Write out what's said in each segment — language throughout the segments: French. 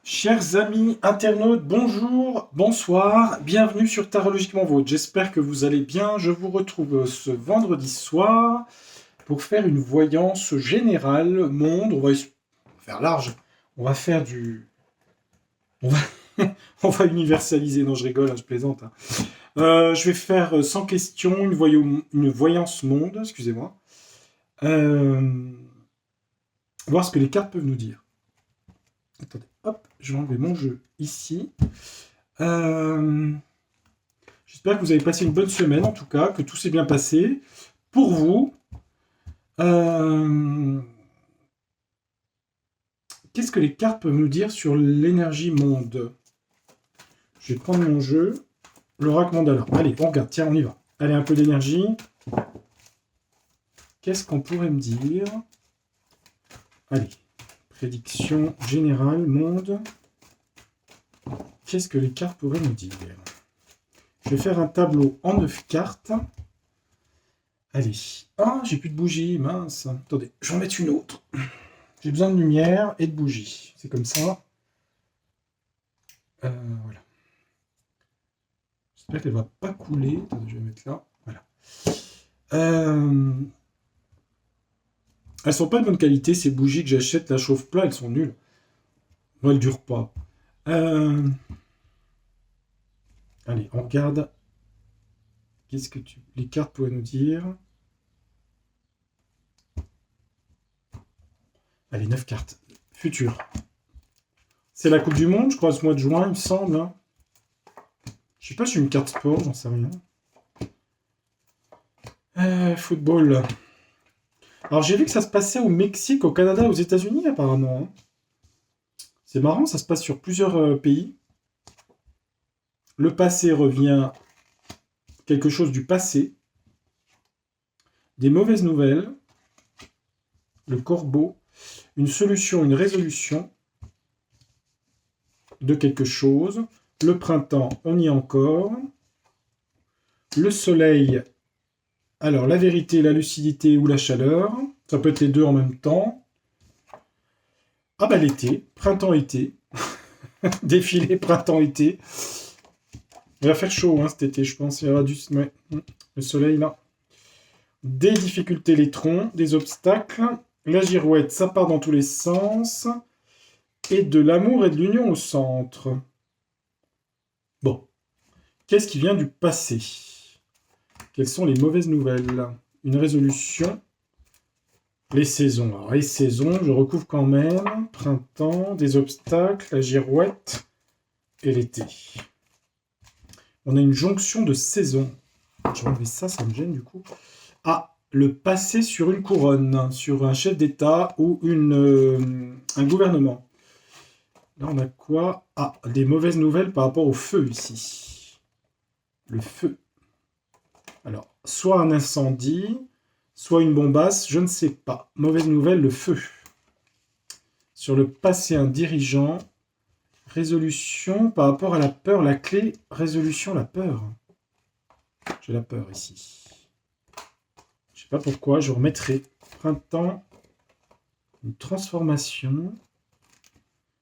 Chers amis internautes, bonjour, bonsoir, bienvenue sur Tarologiquement Vôtre. J'espère que vous allez bien. Je vous retrouve ce vendredi soir pour faire une voyance générale, monde. On va faire large. On va faire du. On va, on va universaliser. Non, je rigole, hein, je plaisante. Hein. Je vais faire sans question une voyance monde, excusez-moi. Euh, Voir ce que les cartes peuvent nous dire. Attendez, hop, je vais enlever mon jeu ici. Euh, J'espère que vous avez passé une bonne semaine, en tout cas, que tout s'est bien passé. Pour vous, euh, qu'est-ce que les cartes peuvent nous dire sur l'énergie monde? Je vais prendre mon jeu, l'oracle mandala. Allez, on regarde, tiens, on y va. Allez, un peu d'énergie. Qu'est-ce qu'on pourrait me dire? Allez, prédiction générale, monde. Qu'est-ce que les cartes pourraient nous dire? Je vais faire un tableau en 9 cartes. Allez. Ah, j'ai plus de bougies, mince. Attendez, je vais en mettre une autre. J'ai besoin de lumière et de bougies. C'est comme ça. Voilà. J'espère qu'elle ne va pas couler. Attendez, je vais mettre là. Voilà. Elles sont pas de bonne qualité, ces bougies que j'achète, la chauffe-plat, elles sont nulles. Moi, elles durent pas. Allez, on regarde. Qu'est-ce que les cartes pourraient nous dire? Allez, 9 cartes. Futur. C'est la Coupe du Monde, je crois, ce mois de juin, il me semble. Hein. Je sais pas, j'ai une carte sport, j'en sais rien. Football. Alors j'ai vu que ça se passait au Mexique, au Canada, aux États-Unis apparemment. Hein. C'est marrant, ça se passe sur plusieurs pays. Le passé revient quelque chose du passé. Des mauvaises nouvelles. Le corbeau. Une solution, une résolution de quelque chose. Le printemps, on y est encore. Le soleil. Alors la vérité, la lucidité ou la chaleur. Ça peut être les deux en même temps. Ah bah l'été, printemps-été. Défilé printemps-été. Il va faire chaud hein, cet été, je pense. Il y aura du... Ouais. Le soleil, là. Des difficultés, les troncs, des obstacles. La girouette, ça part dans tous les sens. Et de l'amour et de l'union au centre. Bon. Qu'est-ce qui vient du passé? Quelles sont les mauvaises nouvelles? Une résolution. Les saisons. Alors, les saisons, je recouvre quand même. Printemps, des obstacles, la girouette et l'été. On a une jonction de saisons. Je vais enlever ça, ça me gêne du coup. Ah, le passé sur une couronne, sur un chef d'État ou un gouvernement. Là, on a quoi? Ah, des mauvaises nouvelles par rapport au feu ici. Le feu. Alors, soit un incendie, soit une bombasse, je ne sais pas. Mauvaise nouvelle, le feu. Sur le passé, un dirigeant. Résolution par rapport à la peur, la clé, résolution, la peur. J'ai la peur ici. Je sais pas pourquoi, je remettrai printemps, une transformation,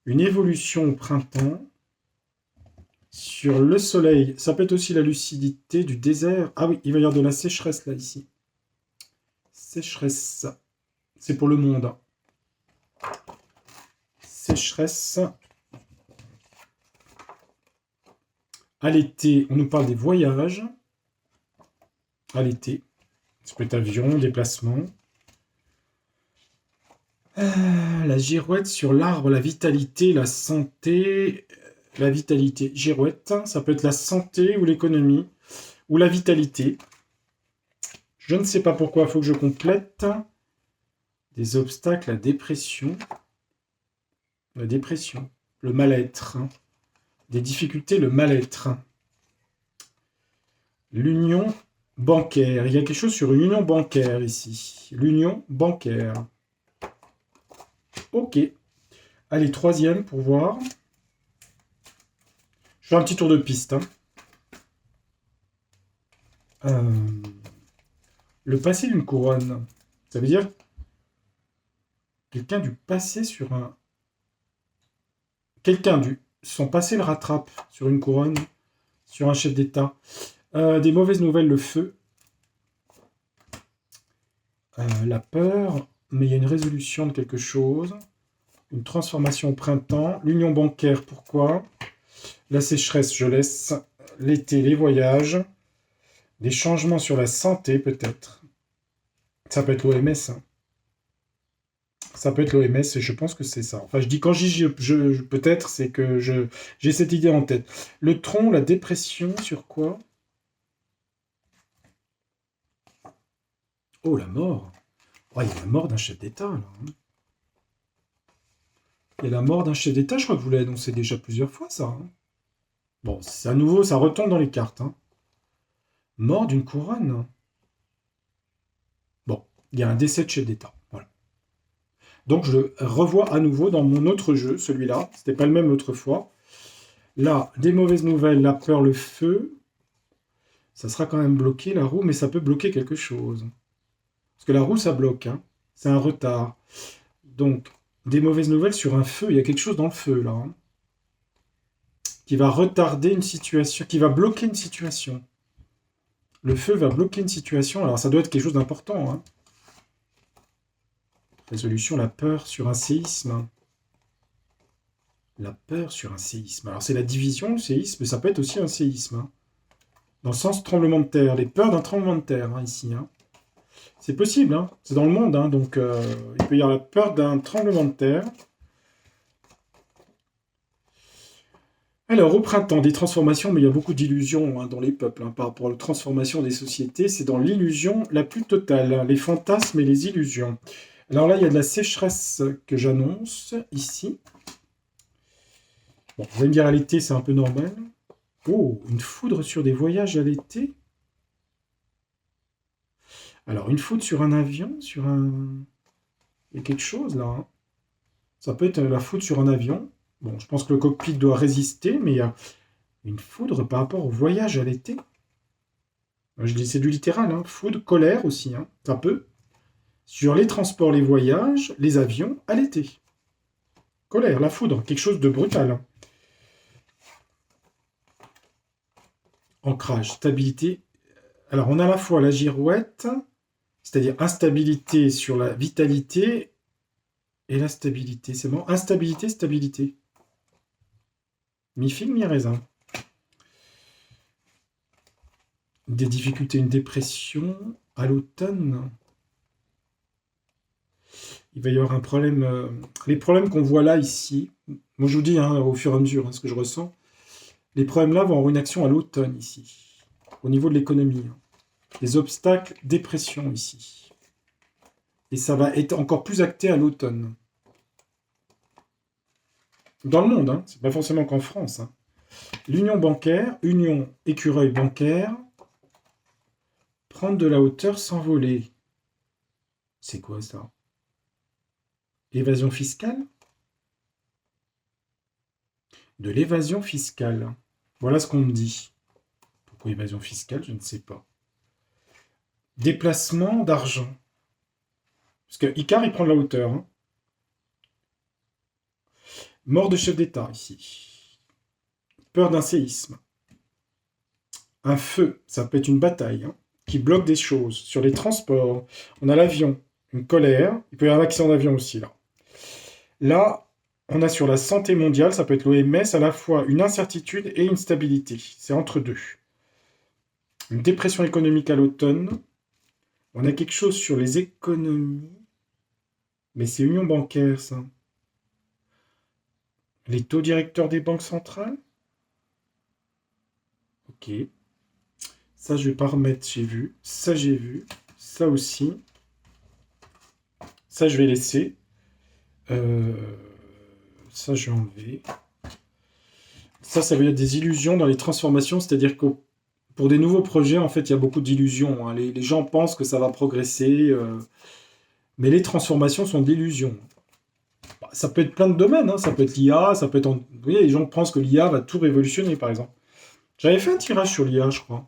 une évolution au printemps. Sur le soleil, ça peut être aussi la lucidité du désert. Ah oui, il va y avoir de la sécheresse là, ici. Sécheresse. C'est pour le monde. Hein. Sécheresse. À l'été, on nous parle des voyages. À l'été. Ça peut être avion, déplacement. La girouette sur l'arbre, la vitalité, la santé. La vitalité. Girouette, ça peut être la santé ou l'économie. Ou la vitalité. Je ne sais pas pourquoi, il faut que je complète. Des obstacles, la dépression. La dépression. Le mal-être. Des difficultés, le mal-être. L'union bancaire. Il y a quelque chose sur une union bancaire ici. L'union bancaire. Ok. Allez, troisième pour voir. Je fais un petit tour de piste. Le passé d'une couronne. Ça veut dire quelqu'un du passé sur un quelqu'un son passé le rattrape sur une couronne, sur un chef d'État. Des mauvaises nouvelles, le feu. La peur, mais il y a une résolution de quelque chose. Une transformation au printemps. L'union bancaire, pourquoi? La sécheresse, je laisse. L'été, les voyages. Des changements sur la santé, peut-être. Ça peut être l'OMS. Hein. Ça peut être l'OMS, et je pense que c'est ça. Enfin, je dis quand peut-être, c'est que j'ai cette idée en tête. Le tronc, la dépression, sur quoi? Oh, la mort. Oh, il y a la mort d'un chef d'État, là. Hein. Il y a la mort d'un chef d'État, je crois que vous l'avez annoncé déjà plusieurs fois, ça. Hein. Bon, c'est à nouveau, ça retombe dans les cartes. Hein. Mort d'une couronne. Bon, il y a un décès de chef d'État. Voilà. Donc, je le revois à nouveau dans mon autre jeu, celui-là. C'était pas le même l'autre fois. Là, des mauvaises nouvelles, la peur, le feu. Ça sera quand même bloqué, la roue, mais ça peut bloquer quelque chose. Parce que la roue, ça bloque. Hein. C'est un retard. Donc, des mauvaises nouvelles sur un feu. Il y a quelque chose dans le feu, là. Hein, qui va retarder une situation, qui va bloquer une situation. Le feu va bloquer une situation. Alors, ça doit être quelque chose d'important. Hein. Résolution, la peur sur un séisme. La peur sur un séisme. Alors, c'est la division, le séisme, mais ça peut être aussi un séisme. Hein. Dans le sens tremblement de terre. Les peurs d'un tremblement de terre, hein, ici. Hein. C'est possible, hein. C'est dans le monde. Hein, donc, il peut y avoir la peur d'un tremblement de terre. Alors, au printemps, des transformations, mais il y a beaucoup d'illusions hein, dans les peuples. Hein, par rapport aux transformations des sociétés, c'est dans l'illusion la plus totale. Hein, les fantasmes et les illusions. Alors là, il y a de la sécheresse que j'annonce, ici. Bon, vous allez me dire, à l'été, c'est un peu normal. Oh, une foudre sur des voyages à l'été. Alors, une foudre sur un avion, sur un... Il y a quelque chose, là. Hein. Ça peut être la foudre sur un avion. Bon, je pense que le cockpit doit résister, mais il y a une foudre par rapport au voyage à l'été. Je dis, c'est du littéral, hein. Foudre, colère aussi, hein. Ça peut. Sur les transports, les voyages, les avions, à l'été. Colère, la foudre, quelque chose de brutal. Hein. Ancrage, stabilité. Alors, on a à la fois la girouette, c'est-à-dire instabilité sur la vitalité, et la stabilité. C'est bon. Instabilité, stabilité. Mi-figue, mi-raisin. Des difficultés, une dépression à l'automne. Il va y avoir un problème. Les problèmes qu'on voit là, ici, moi je vous dis, hein, au fur et à mesure, hein, ce que je ressens, les problèmes là vont avoir une action à l'automne, ici, au niveau de l'économie. Hein. Les obstacles, dépression, ici. Et ça va être encore plus acté à l'automne. Dans le monde, hein, c'est pas forcément qu'en France. Hein. L'union bancaire, union écureuil bancaire, prendre de la hauteur, s'envoler. C'est quoi ça? L'évasion fiscale? De l'évasion fiscale. Voilà ce qu'on me dit. Pourquoi évasion fiscale? Je ne sais pas. Déplacement d'argent. Parce que Icare, il prend de la hauteur. Hein. Mort de chef d'État, ici. Peur d'un séisme. Un feu, ça peut être une bataille, hein, qui bloque des choses. Sur les transports, on a l'avion, une colère. Il peut y avoir un accident d'avion aussi, là. Là, on a sur la santé mondiale, ça peut être l'OMS, à la fois une incertitude et une stabilité. C'est entre deux. Une dépression économique à l'automne. On a quelque chose sur les économies. Mais c'est union bancaire, ça. Les taux directeurs des banques centrales. Ok. Ça, je vais pas remettre, j'ai vu. Ça, j'ai vu. Ça aussi. Ça, je vais laisser. Ça, je vais enlever. Ça veut dire des illusions dans les transformations, c'est-à-dire que pour des nouveaux projets, en fait, il y a beaucoup d'illusions. Hein. Les gens pensent que ça va progresser, mais les transformations sont d'illusions. Ça peut être plein de domaines, hein. Ça peut être l'IA, ça peut être... Vous voyez, les gens pensent que l'IA va tout révolutionner, par exemple. J'avais fait un tirage sur l'IA, je crois.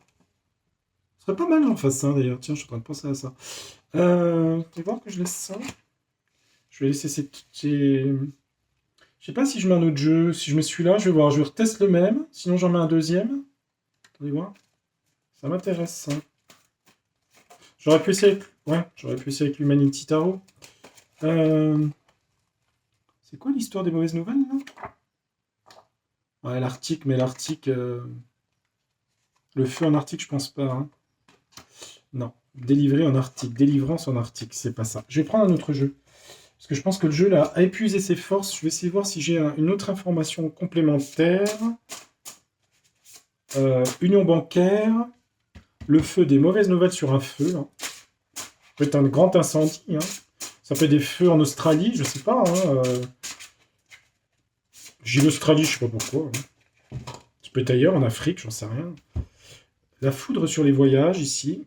Ce serait pas mal j'en fasse ça, d'ailleurs. Tiens, je suis en train de penser à ça. Vous allez voir que je laisse ça. Je vais laisser ces... Je Je sais pas si je mets un autre jeu. Si je mets celui-là, je vais voir. Je reteste le même. Sinon, j'en mets un deuxième. Attendez voir. Ça m'intéresse, ça. J'aurais pu essayer avec... Ouais, j'aurais pu essayer avec l'Humanity Tarot. C'est quoi l'histoire des mauvaises nouvelles, là? Ouais, l'Arctique, mais l'Arctique... Le feu en Arctique, je pense pas. Hein. Non. Délivrer en Arctique. Délivrance en Arctique, c'est pas ça. Je vais prendre un autre jeu. Parce que je pense que le jeu, là, a épuisé ses forces. Je vais essayer de voir si j'ai une autre information complémentaire. Union bancaire. Le feu, des mauvaises nouvelles sur un feu. Là. Ça peut être un grand incendie. Hein. Ça peut être des feux en Australie, je sais pas. Hein. J'ai l'Australie, je sais pas pourquoi. Hein. Ça peut être ailleurs, en Afrique, j'en sais rien. La foudre sur les voyages, ici.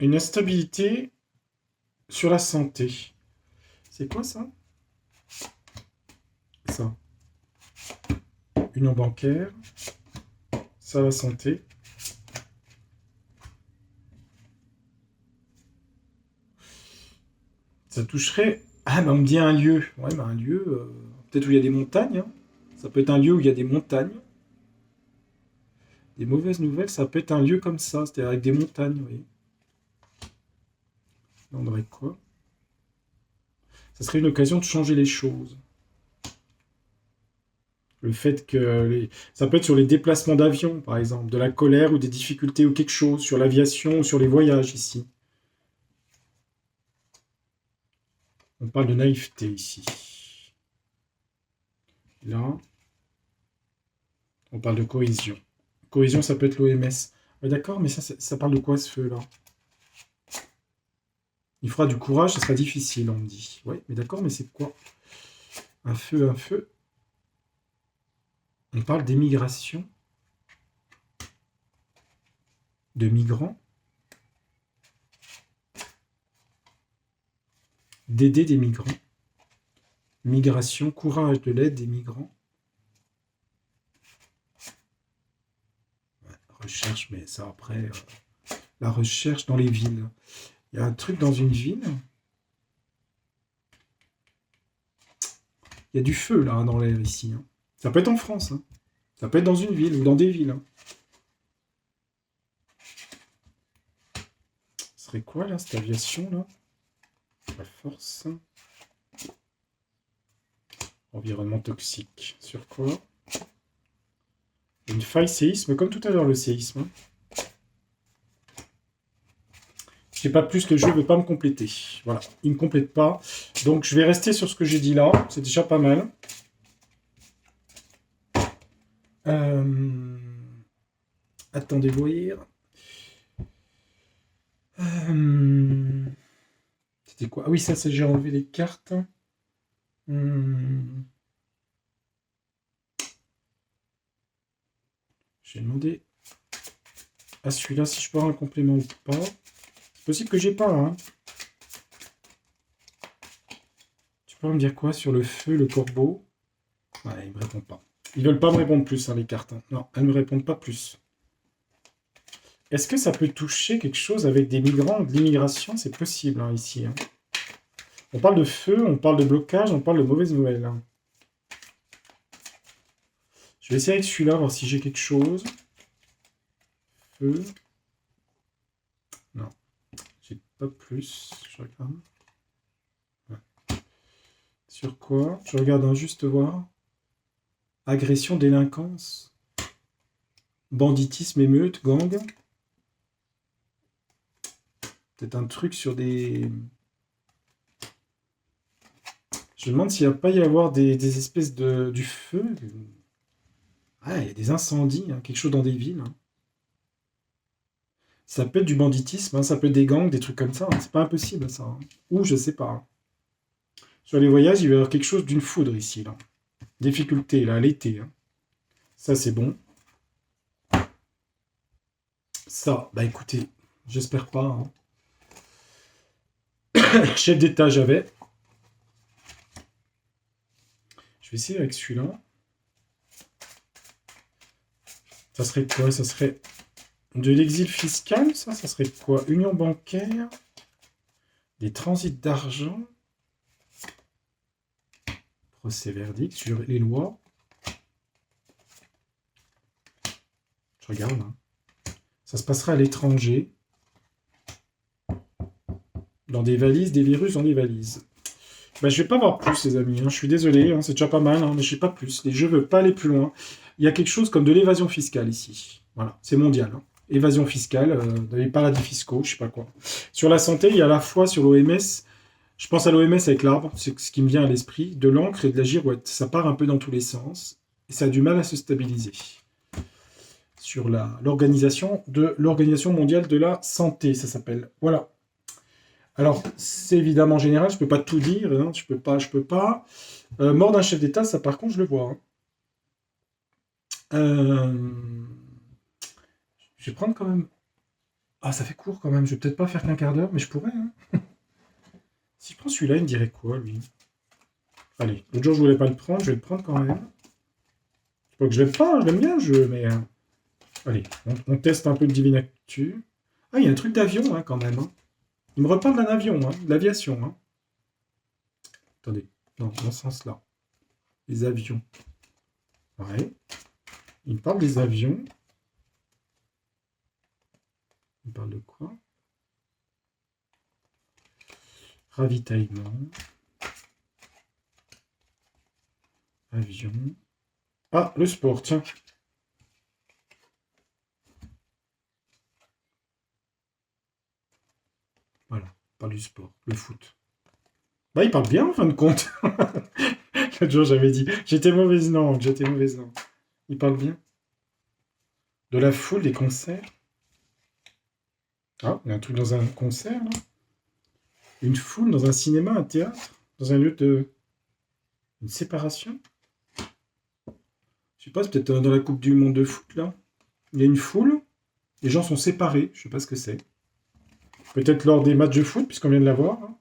Une instabilité sur la santé. C'est quoi ça? Ça. Union bancaire. Ça, la santé. Ça toucherait... Ah, bah on me dit un lieu. Ouais, bah un lieu... peut-être où il y a des montagnes. Hein. Ça peut être un lieu où il y a des montagnes. Des mauvaises nouvelles, ça peut être un lieu comme ça. C'est-à-dire avec des montagnes, oui. On aurait quoi? Ça serait une occasion de changer les choses. Le fait que... Ça peut être sur les déplacements d'avion, par exemple. De la colère ou des difficultés ou quelque chose. Sur l'aviation ou sur les voyages, ici. On parle de naïveté, ici. Là, on parle de cohésion. Cohésion, ça peut être l'OMS. Ouais, d'accord, mais ça parle de quoi, ce feu-là? Il fera du courage, ça sera difficile, on me dit. Oui, mais d'accord, mais c'est quoi? Un feu, un feu. On parle d'émigration. De migrants. D'aider des migrants. Migration, courage de l'aide des migrants. Ouais, recherche, mais ça après... la recherche dans les villes. Il y a un truc dans une ville. Il y a du feu, là, dans l'air, ici. Hein. Ça peut être en France. Hein. Ça peut être dans une ville ou dans des villes. Hein. Ce serait quoi, là, cette aviation, là? La force. Environnement toxique. Sur quoi? Une faille séisme, comme tout à l'heure, le séisme. Je sais pas plus, le jeu ne veut pas me compléter. Voilà, il ne me complète pas. Donc, je vais rester sur ce que j'ai dit là. C'est déjà pas mal. Attendez voir. C'était quoi? Ah oui, ça, c'est j'ai enlevé les cartes. J'ai demandé à celui-là si je peux avoir un complément ou pas. C'est possible que j'ai pas. Hein. Tu peux me dire quoi sur le feu, le corbeau? Ouais, il me répond pas. Ils veulent pas me répondre plus, hein, les cartes. Hein. Non, elles ne me répondent pas plus. Est-ce que ça peut toucher quelque chose avec des migrants, de l'immigration? C'est possible, hein, ici. Hein. On parle de feu, on parle de blocage, on parle de mauvaises nouvelles. Hein. Je vais essayer avec celui-là, voir si j'ai quelque chose. Feu. Non. J'ai pas plus. Je regarde. Ouais. Sur quoi? Je regarde un juste voir. Agression, délinquance. Banditisme, émeute, gang. Peut-être un truc sur des... Je me demande s'il n'y a pas y avoir des espèces de... du feu. Ah, il y a des incendies, hein, quelque chose dans des villes. Hein. Ça peut être du banditisme, hein, ça peut être des gangs, des trucs comme ça. Hein. C'est pas impossible, ça. Hein. Ou je sais pas. Hein. Sur les voyages, il va y avoir quelque chose d'une foudre ici. Là. Difficulté, là, à l'été. Hein. Ça, c'est bon. Ça, bah écoutez, j'espère pas. Hein. Chef d'État, j'avais. Je vais essayer avec celui-là. Ça serait quoi? Ça serait de l'exil fiscal, ça? Ça serait quoi? Union bancaire? Des transits d'argent? Procès verdict sur les lois. Je regarde. Hein. Ça se passera à l'étranger. Dans des valises, des virus dans des valises. Bah, je vais pas voir plus, les amis. Hein. Je suis désolé, hein, c'est déjà pas mal, hein, mais je sais pas plus. Et je veux pas aller plus loin. Il y a quelque chose comme de l'évasion fiscale ici. Voilà, c'est mondial. Hein. Évasion fiscale, dans les paradis fiscaux, je sais pas quoi. Sur la santé, il y a à la fois sur l'OMS, je pense à l'OMS avec l'arbre, c'est ce qui me vient à l'esprit, de l'encre et de la girouette. Ça part un peu dans tous les sens, et ça a du mal à se stabiliser. Sur l'organisation mondiale de la santé, ça s'appelle. Voilà. Alors, c'est évidemment général, je peux pas tout dire, hein, je peux pas. Mort d'un chef d'État, ça par contre, je le vois. Hein. Je vais prendre quand même. Ah, ça fait court quand même, je vais peut-être pas faire qu'un quart d'heure, mais je pourrais. Hein. Si je prends celui-là, il me dirait quoi, lui? Allez, l'autre jour, je voulais pas le prendre, je vais le prendre quand même. C'est pas que je l'aime pas, je l'aime bien le jeu, mais. Allez, on teste un peu de Divine Actu. Ah, il y a un truc d'avion, hein, quand même. Hein. Il me reparle d'un avion, hein, de l'aviation. Hein. Attendez, non, dans ce sens-là. Les avions. Ouais. Il me parle des avions. Il me parle de quoi? Ravitaillement. Avion. Ah, le sport, tiens. Voilà, il parle du sport, le foot. Bah, il parle bien en fin de compte. L'autre jour, j'avais dit, j'étais mauvaise langue. Il parle bien. De la foule, des concerts. Ah, il y a un truc dans un concert, là. Une foule dans un cinéma, un théâtre, dans un lieu de... Une séparation. Je sais pas, c'est peut-être dans la Coupe du Monde de foot, là. Il y a une foule, les gens sont séparés, je sais pas ce que c'est. Peut-être lors des matchs de foot, puisqu'on vient de la voir. Hein.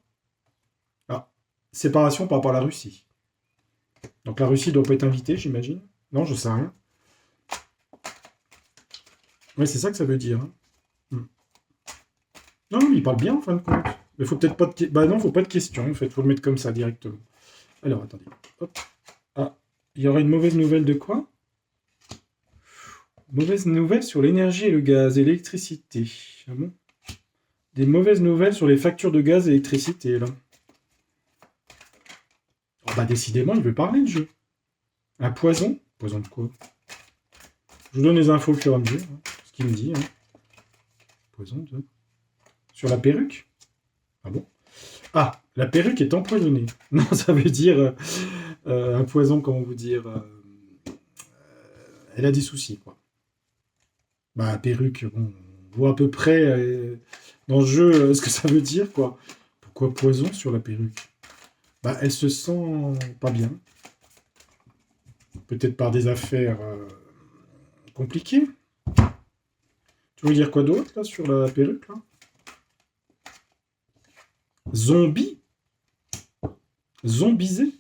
Ah, séparation par rapport à la Russie. Donc la Russie doit pas être invitée, j'imagine. Non, je sais rien. Ouais, c'est ça que ça veut dire. Hein. Non, il parle bien en fin de compte. Mais faut peut-être pas de... Bah non, faut pas de questions, en fait, faut le mettre comme ça directement. Alors, attendez. Hop. Ah, il y aurait une mauvaise nouvelle de quoi? Mauvaise nouvelle sur l'énergie et le gaz et l'électricité. Ah bon? Des mauvaises nouvelles sur les factures de gaz et d'électricité, là. Oh, bah décidément, il veut parler, le jeu. Un poison? Poison de quoi? Je vous donne les infos au fur et à mesure, hein, ce qu'il me dit. Hein. Poison de... Sur la perruque? Ah bon? Ah, la perruque est empoisonnée. Non, ça veut dire un poison, comment vous dire elle a des soucis, quoi. Bah, perruque, bon, on voit à peu près dans le jeu ce que ça veut dire, quoi. Pourquoi poison sur la perruque? Bah, elle se sent pas bien. Peut-être par des affaires compliquées. Tu veux dire quoi d'autre, là, sur la perruque, là? Zombie? Zombisé?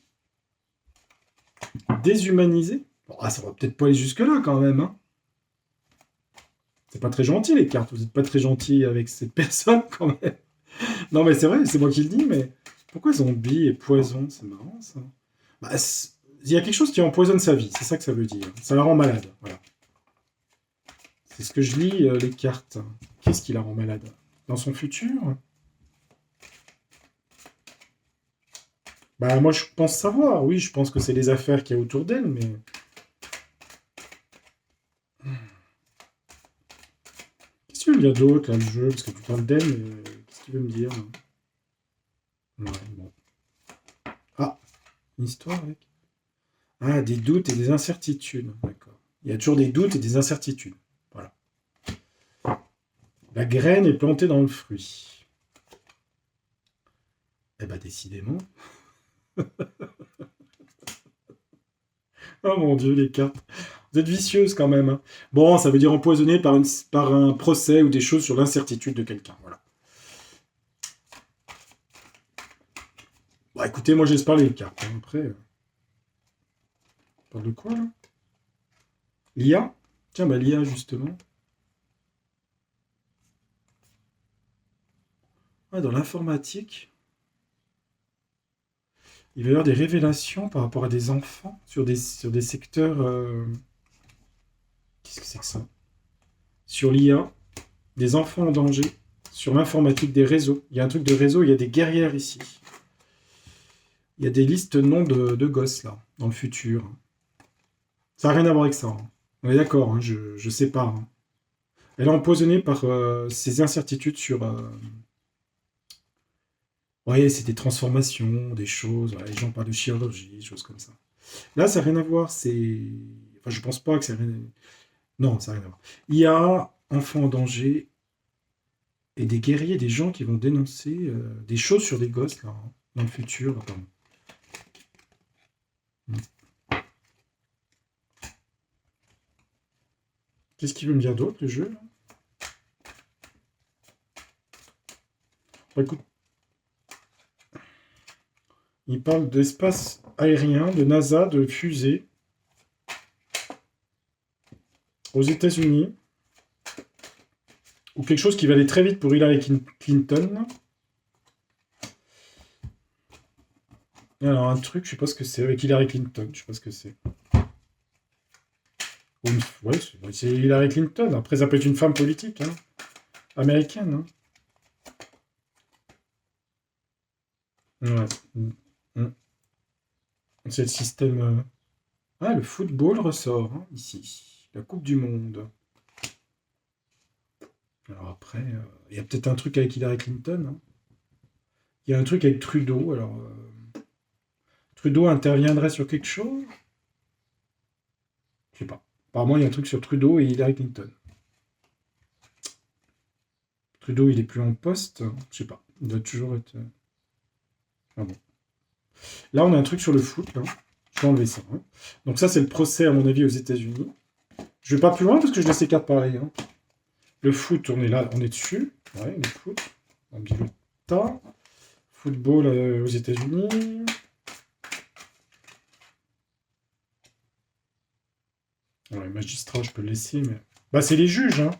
Déshumanisé? Bon, ah, ça va peut-être pas aller jusque-là, quand même, hein. C'est pas très gentil, les cartes. Vous êtes pas très gentil avec cette personne, quand même. Non, mais c'est vrai, c'est moi qui le dis, mais pourquoi zombie et poison? C'est marrant, ça. Bah, il y a quelque chose qui empoisonne sa vie, c'est ça que ça veut dire. Ça la rend malade, voilà. C'est ce que je lis, les cartes. Qu'est-ce qui la rend malade? Dans son futur? Bah, moi, je pense savoir. Oui, je pense que c'est les affaires qu'il y a autour d'elle, mais... Qu'est-ce qu'il veut me dire d'autre, là, le jeu? Parce que tu parles d'elle, mais qu'est-ce qu'il veut me dire? Ouais, bon. Ah, une histoire avec... Ah, des doutes et des incertitudes. D'accord. Il y a toujours des doutes et des incertitudes. Voilà. La graine est plantée dans le fruit. Eh ben, décidément. Oh mon Dieu, les cartes. Vous êtes vicieuse quand même. Hein. Bon, ça veut dire empoisonné par un procès ou des choses sur l'incertitude de quelqu'un. Voilà. Bon, écoutez, moi, je laisse parler les cartes. Hein. Après, on parle de quoi, là? L'IA? Tiens, bah l'IA, justement. Ah, dans l'informatique. Il va y avoir des révélations par rapport à des enfants sur des secteurs. Qu'est-ce que c'est que ça? Sur l'IA, des enfants en danger, sur l'informatique des réseaux. Il y a un truc de réseau, il y a des guerrières ici. Il y a des listes noms de gosses là, dans le futur. Ça n'a rien à voir avec ça, hein. On est d'accord, hein, je sépare, hein. Elle est empoisonnée par ces incertitudes sur. Ouais, c'est des transformations, des choses. Ouais, les gens parlent de chirurgie, des choses comme ça. Là, ça n'a rien à voir. C'est. Enfin, je pense pas que ça n'a rien. Non, ça n'a rien à voir. Il y a enfants en danger et des guerriers, des gens qui vont dénoncer des choses sur des gosses là, hein, dans le futur. Pardon. Qu'est-ce qu'il veut me dire d'autre, le jeu là? Bah, écoute, il parle d'espace aérien, de NASA, de fusée aux États-Unis, ou quelque chose qui va aller très vite pour Hillary Clinton. Alors, un truc, je sais pas ce que c'est, avec Hillary Clinton, je sais pas ce que c'est. Ouais, c'est Hillary Clinton. Après, ça peut être une femme politique, hein, américaine, hein. Ouais. Mm. Mm. C'est le système. Ah, le football ressort, hein, ici. La Coupe du Monde. Alors après, il y a peut-être un truc avec Hillary Clinton, hein. Il y a un truc avec Trudeau. Alors, Trudeau interviendrait sur quelque chose? Je sais pas. Apparemment, il y a un truc sur Trudeau et Hillary Clinton. Trudeau, il est plus en poste. Je sais pas. Il doit toujours être. Ah bon. Là, on a un truc sur le foot, là. Je vais enlever ça, hein. Donc ça, c'est le procès, à mon avis, aux États-Unis. Je vais pas plus loin parce que je laisse les cartes pareilles, hein. Le foot, on est là, on est dessus. Ouais, le foot. On dit le tas. Football aux États-Unis. Ouais, magistrat, je peux le laisser, mais. Bah, c'est les juges, hein.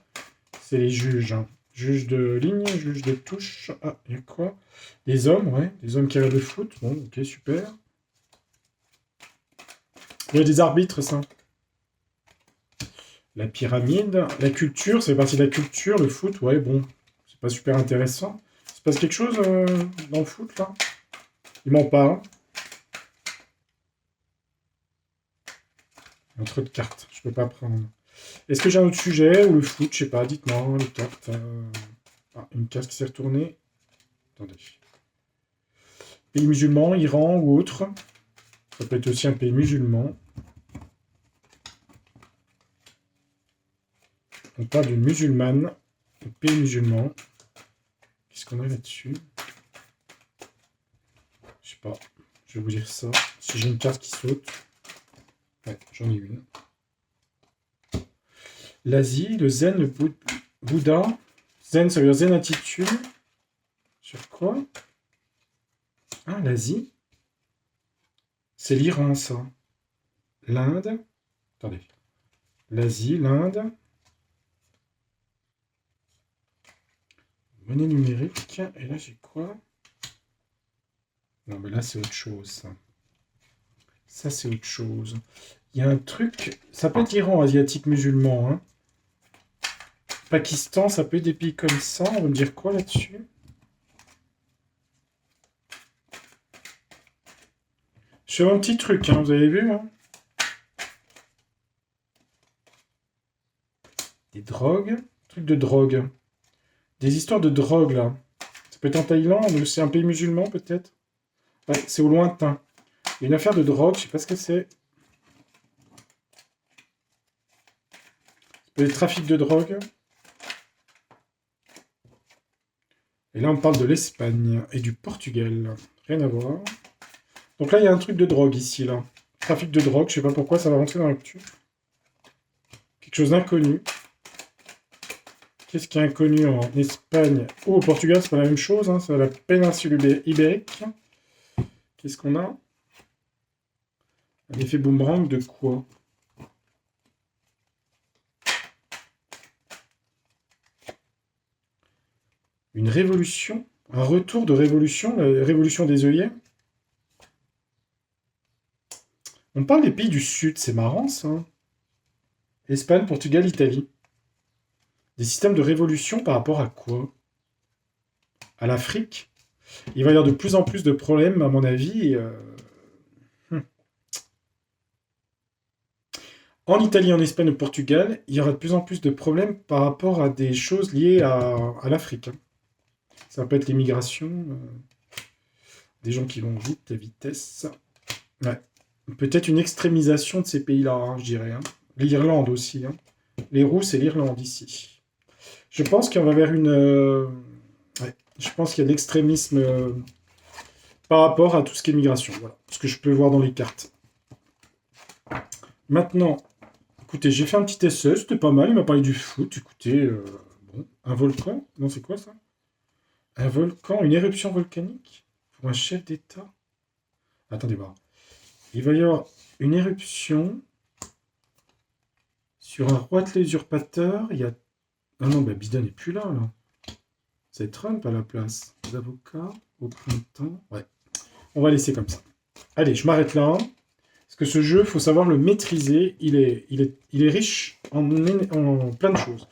C'est les juges, hein. Juge de ligne, juge de touche. Ah, il y a quoi? Les hommes, ouais. Les hommes qui regardent le foot. Bon, ok, super. Il y a des arbitres, ça. La pyramide. La culture, c'est partie de la culture. Le foot, ouais, bon. C'est pas super intéressant. Il se passe quelque chose dans le foot, là? Il ment pas, hein. Un truc de cartes, je peux pas prendre. Est-ce que j'ai un autre sujet ou le foot? Je sais pas, dites-moi, les cartes. Ah, une carte qui s'est retournée. Attendez. Pays musulman, Iran ou autre. Ça peut être aussi un pays musulman. On parle d'une musulmane, un pays musulman. Qu'est-ce qu'on a là-dessus? Je sais pas. Je vais vous dire ça. Si j'ai une carte qui saute. Ouais, j'en ai une. L'Asie, le zen, le Bouddha. Zen, ça veut dire zen attitude. Sur quoi? Ah, l'Asie. C'est l'Iran, ça. L'Inde. Attendez. L'Asie, l'Inde. Monnaie numérique. Et là, j'ai quoi? Non, mais là, c'est autre chose, ça. Ça, c'est autre chose. Il y a un truc. Ça peut être Iran, asiatique, musulman, hein. Pakistan, ça peut être des pays comme ça. On va me dire quoi là-dessus? Je fais un petit truc, hein, vous avez vu, hein? Des drogues. Truc de drogue. Des histoires de drogue, là. Ça peut être en Thaïlande, c'est un pays musulman, peut-être? Ouais, c'est au lointain. Il y a une affaire de drogue, je sais pas ce que c'est. Ça peut être trafic de drogue. Et là, on parle de l'Espagne et du Portugal. Rien à voir. Donc là, il y a un truc de drogue ici, là. Trafic de drogue, je sais pas pourquoi, ça va rentrer dans l'actu. Quelque chose d'inconnu. Qu'est-ce qui est inconnu en Espagne ou au Portugal? C'est pas la même chose, hein, c'est la péninsule ibérique. Qu'est-ce qu'on a? Un effet boomerang de quoi? Une révolution? Un retour de révolution? La révolution des œillets? On parle des pays du Sud, c'est marrant ça. Espagne, Portugal, Italie. Des systèmes de révolution par rapport à quoi? À l'Afrique? Il va y avoir de plus en plus de problèmes, à mon avis. Hmm. En Italie, en Espagne, au Portugal, il y aura de plus en plus de problèmes par rapport à des choses liées à l'Afrique. Ça peut être l'immigration, des gens qui vont vite, à vitesse. Ouais. Peut-être une extrémisation de ces pays-là, hein, je dirais. Hein. L'Irlande aussi. Hein. Les Rousses et l'Irlande ici. Je pense qu'on va vers une... ouais. Je pense qu'il y a de l'extrémisme par rapport à tout ce qui est migration. Voilà. Ce que je peux voir dans les cartes. Maintenant, écoutez, j'ai fait un petit essai, c'était pas mal. Il m'a parlé du foot. Écoutez, bon, un volcan? Non, c'est quoi ça? Un volcan, une éruption volcanique? Pour un chef d'État? Attendez voir. Il va y avoir une éruption sur un roi de l'usurpateur. Il y a... Ah non, bah Biden n'est plus là, là. C'est Trump à la place. Les avocats au printemps. Ouais. On va laisser comme ça. Allez, je m'arrête là. Parce que ce jeu, il faut savoir le maîtriser. Il est riche en plein de choses.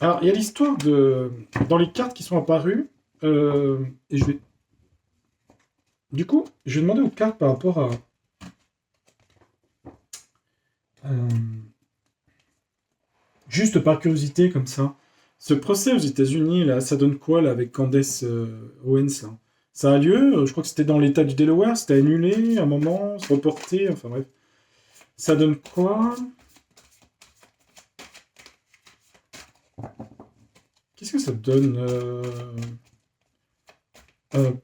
Alors, il y a l'histoire de... Dans les cartes qui sont apparues, et je vais... Du coup, je vais demander aux cartes par rapport à... juste par curiosité, comme ça. Ce procès aux États-Unis, là, ça donne quoi, là, avec Candace Owens, là? Ça a lieu, je crois que c'était dans l'État du Delaware, c'était annulé à un moment, c'est reporté, enfin bref. Ça donne quoi? Qu'est-ce que ça donne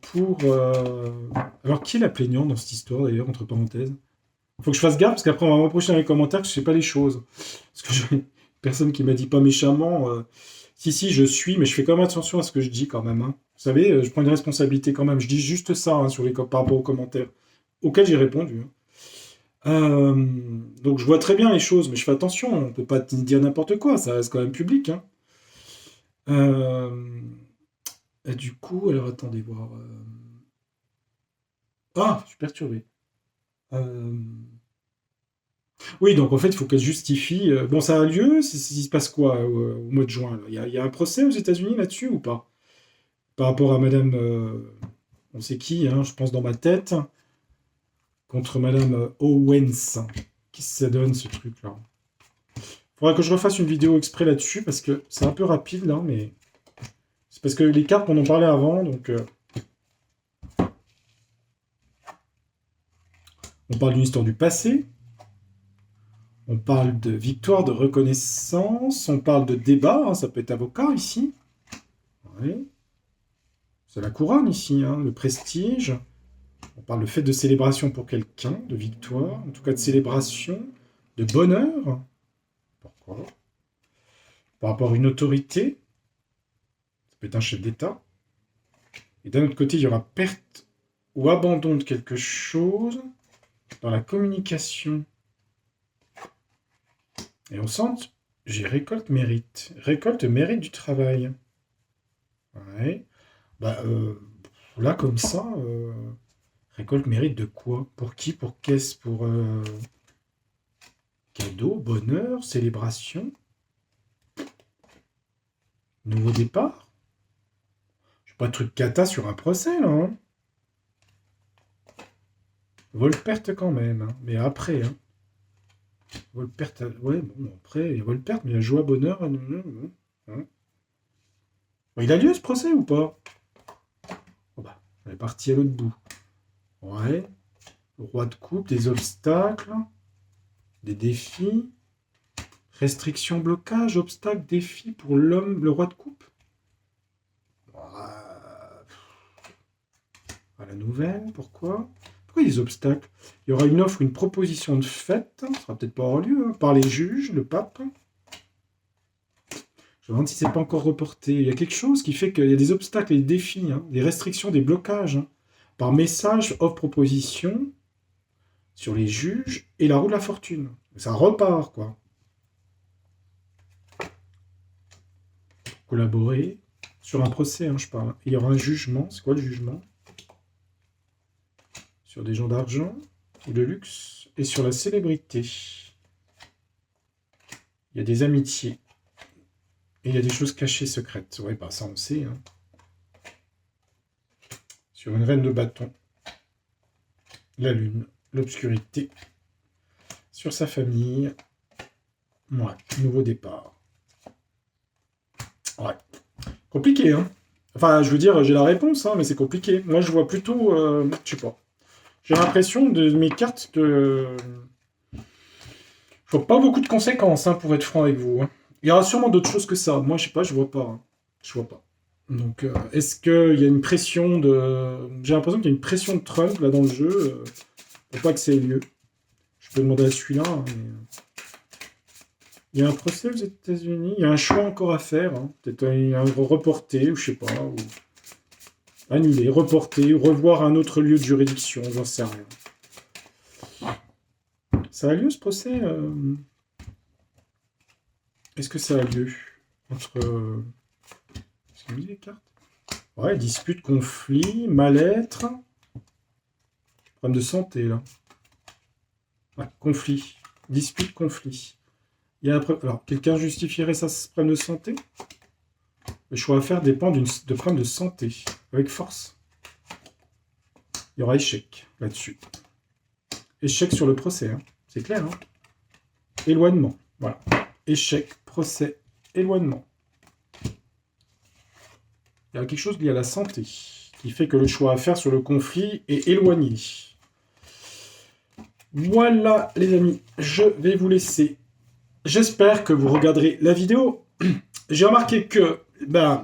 pour... Alors, qui est la plaignante dans cette histoire, d'ailleurs, entre parenthèses? Faut que je fasse gaffe, parce qu'après, on va me reprocher dans les commentaires que je sais pas les choses. Parce que j'ai personne qui m'a dit pas méchamment... Si, je suis, mais je fais quand même attention à ce que je dis, quand même. Hein. Vous savez, je prends une responsabilité quand même. Je dis juste ça hein, par rapport aux commentaires, auxquels j'ai répondu. Hein. Donc, je vois très bien les choses, mais je fais attention. On peut pas dire n'importe quoi, ça reste quand même public. Hein. Et du coup, alors attendez voir. Ah, je suis perturbé. Oui, donc en fait, il faut qu'elle justifie. Bon, ça a lieu, il se passe quoi au mois de juin là il y a un procès aux États-Unis là-dessus ou pas? Par rapport à Madame, on sait qui, hein, je pense dans ma tête, contre Madame Owens. Qu'est-ce que ça donne ce truc-là? Faudra que je refasse une vidéo exprès là-dessus parce que c'est un peu rapide là, mais c'est parce que les cartes on en parlait avant, donc on parle d'une histoire du passé. On parle de victoire, de reconnaissance, on parle de débat, hein, ça peut être avocat ici. Oui. C'est la couronne ici, hein, le prestige. On parle de fête de célébration pour quelqu'un, de victoire, en tout cas de célébration, de bonheur. Pourquoi? Par rapport à une autorité, ça peut être un chef d'État. Et d'un autre côté, il y aura perte ou abandon de quelque chose dans la communication. Et on sent, j'ai récolte mérite. Récolte mérite du travail. Ouais. Bah, là, comme ça, récolte mérite de quoi? Pour qui? Pour qu'est-ce? Pour cadeau, bonheur, célébration, nouveau départ? J'ai pas de truc cata sur un procès, là. Hein. Vol-perte quand même, hein. Mais après, hein. Vol-perte, ouais, bon, après, il y a vol-perte, mais il y a joie, bonheur. Hein. Bon, il a lieu ce procès ou pas? Oh, bah, on est parti à l'autre bout. Ouais. Roi de coupe, des obstacles, des défis, restrictions, blocages, obstacles, défis pour l'homme, le roi de coupe. À la nouvelle, pourquoi? Pourquoi il y a des obstacles? Il y aura une offre, une proposition de fait, ça ne sera peut-être pas hors lieu, hein, par les juges, le pape. Je me demande si c'est pas encore reporté. Il y a quelque chose qui fait qu'il y a des obstacles et des défis, hein, des restrictions, des blocages. Hein, par message, offre, proposition, sur les juges et la roue de la fortune. Ça repart, quoi. Collaborer sur un procès, hein, je parle. Il y aura un jugement. C'est quoi le jugement? sur des gens d'argent ou de luxe, et sur la célébrité. Il y a des amitiés. Et il y a des choses cachées, secrètes. Ouais, bah ça on sait. Hein. Sur une reine de bâton. La lune, l'obscurité. Sur sa famille. Ouais, nouveau départ. Ouais. Compliqué, hein. Enfin, je veux dire, j'ai la réponse, hein, mais c'est compliqué. Moi, je vois plutôt... je sais pas. J'ai l'impression de mes cartes que... Je vois pas beaucoup de conséquences, hein, pour être franc avec vous. Hein. Il y aura sûrement d'autres choses que ça. Moi, je sais pas, je vois pas. Hein. Je vois pas. Donc, est-ce qu'il y a une pression de... J'ai l'impression qu'il y a une pression de Trump, là, dans le jeu, pour pas que ça ait lieu. Je peux demander à celui-là, hein, mais... Il y a un procès aux États-Unis, il y a un choix encore à faire. Hein. Peut-être un reporté, ou je sais pas, ou annuler, reporter, ou revoir un autre lieu de juridiction, j'en sais rien. Ça a lieu ce procès Est-ce que ça a lieu entre... Est-ce qu'il me dit les cartes? Ouais, dispute, conflit, mal-être. Problème de santé, là. Ouais, conflit. Dispute, conflit. Il y a alors, quelqu'un justifierait sa problème de santé? Le choix à faire dépend de problème de santé, avec force. Il y aura échec là-dessus. Échec sur le procès, hein. C'est clair. Hein. Éloignement, voilà. Échec, procès, éloignement. Il y a quelque chose lié à la santé, qui fait que le choix à faire sur le conflit est éloigné. Voilà, les amis, je vais vous laisser. J'espère que vous regarderez la vidéo. J'ai remarqué que,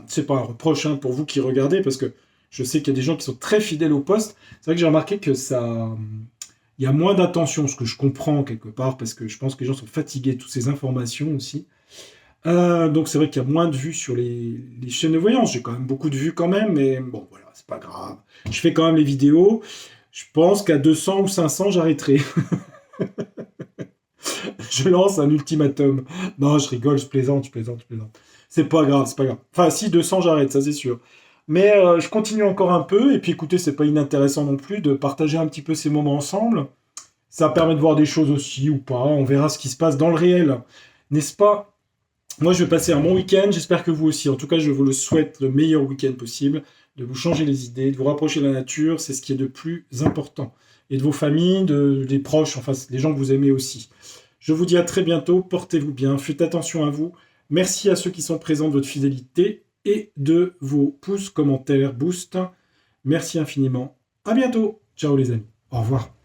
c'est pas un reproche hein, pour vous qui regardez, parce que je sais qu'il y a des gens qui sont très fidèles au poste. C'est vrai que j'ai remarqué que ça... Il y a moins d'attention, ce que je comprends quelque part, parce que je pense que les gens sont fatigués de toutes ces informations aussi. Donc c'est vrai qu'il y a moins de vues sur les chaînes de voyance. J'ai quand même beaucoup de vues quand même, mais bon, voilà, c'est pas grave. Je fais quand même les vidéos. Je pense qu'à 200 ou 500, j'arrêterai. Je lance un ultimatum. Non, je rigole, je plaisante. C'est pas grave, c'est pas grave. Enfin, si, 200, j'arrête, ça c'est sûr. Mais je continue encore un peu, et puis écoutez, c'est pas inintéressant non plus de partager un petit peu ces moments ensemble. Ça permet de voir des choses aussi, ou pas, on verra ce qui se passe dans le réel. N'est-ce pas? Moi, je vais passer un bon week-end, j'espère que vous aussi. En tout cas, je vous le souhaite le meilleur week-end possible, de vous changer les idées, de vous rapprocher de la nature, c'est ce qui est de plus important. Et de vos familles, des proches, enfin, des gens que vous aimez aussi. Je vous dis à très bientôt, portez-vous bien, faites attention à vous. Merci à ceux qui sont présents de votre fidélité et de vos pouces, commentaires, boosts. Merci infiniment. À bientôt. Ciao les amis. Au revoir.